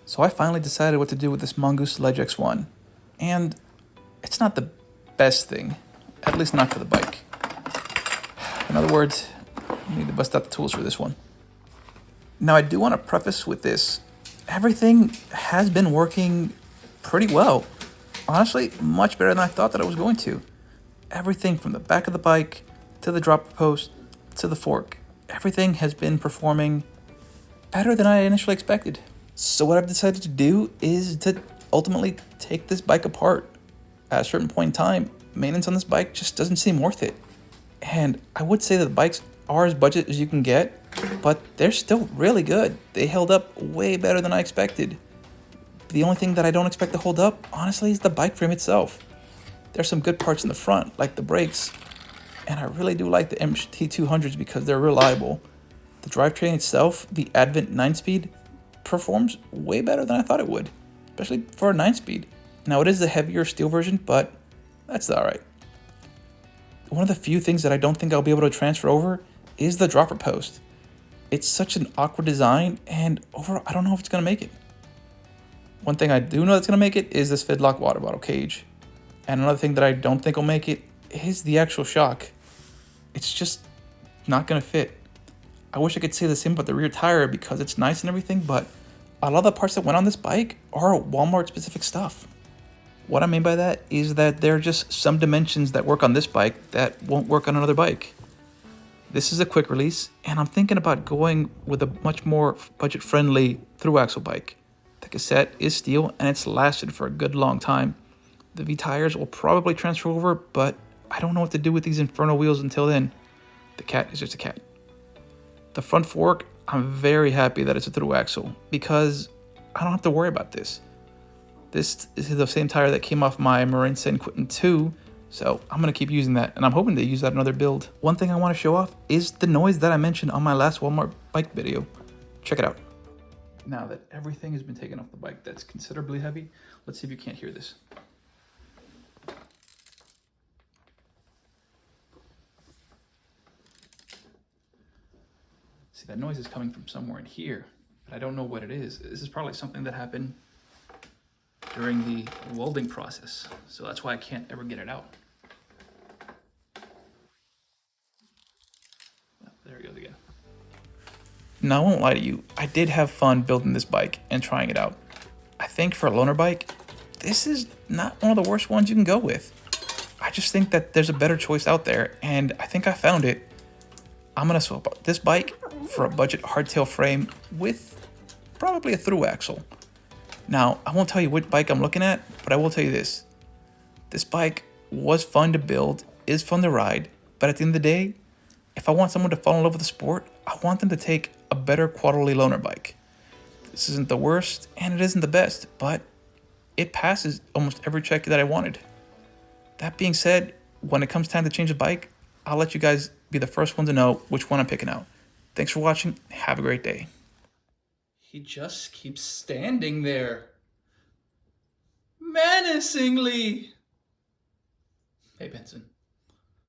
So I finally decided what to do with this Mongoose Ledge X1. And it's not the best thing, at least not for the bike. In other words, I need to bust out the tools for this one. Now I do want to preface with this. Everything has been working pretty well. Honestly, much better than I thought that I was going to. Everything from the back of the bike, to the dropper post, to the fork. Everything has been performing better than I initially expected. So what I've decided to do is to ultimately take this bike apart. At a certain point in time, maintenance on this bike just doesn't seem worth it. And I would say that the bikes are as budget as you can get, but they're still really good. They held up way better than I expected. The only thing that I don't expect to hold up, honestly, is the bike frame itself. There's some good parts in the front, like the brakes, and I really do like the MT200s because they're reliable. The drivetrain itself, the Advent 9-speed, performs way better than I thought it would, especially for a 9-speed. Now it is the heavier steel version, but that's alright. One of the few things that I don't think I'll be able to transfer over is the dropper post. It's such an awkward design, and overall, I don't know if it's going to make it. One thing I do know that's going to make it is this Fidlock water bottle cage. And another thing that I don't think will make it is the actual shock. It's just not going to fit. I wish I could say the same about the rear tire because it's nice and everything, but a lot of the parts that went on this bike are Walmart specific stuff. What I mean by that is that there are just some dimensions that work on this bike that won't work on another bike. This is a quick release, and I'm thinking about going with a much more budget-friendly through-axle bike. The cassette is steel, and it's lasted for a good long time. The V tires will probably transfer over, but I don't know what to do with these Inferno wheels until then. The cat is just a cat. The front fork, I'm very happy that it's a through axle because I don't have to worry about this. This is the same tire that came off my Marin San Quentin 2, so I'm going to keep using that, and I'm hoping to use that in another build. One thing I want to show off is the noise that I mentioned on my last Walmart bike video. Check it out. Now that everything has been taken off the bike that's considerably heavy, let's see if you can't hear this. See, that noise is coming from somewhere in here, but I don't know what it is. This is probably something that happened during the welding process, so that's why I can't ever get it out. Oh, there it goes again. Now, I won't lie to you, I did have fun building this bike and trying it out. I think for a loaner bike, this is not one of the worst ones you can go with. I just think that there's a better choice out there, and I think I found it. I'm gonna swap out this bike for a budget hardtail frame with probably a through axle. Now, I won't tell you what bike I'm looking at, but I will tell you this. This bike was fun to build, is fun to ride, but at the end of the day, if I want someone to fall in love with the sport, I want them to take a better quality loaner bike. This isn't the worst, and it isn't the best, but it passes almost every check that I wanted. That being said, when it comes time to change a bike, I'll let you guys be the first one to know which one I'm picking out. Thanks for watching. Have a great day. He just keeps standing there. Menacingly. Hey, Benson.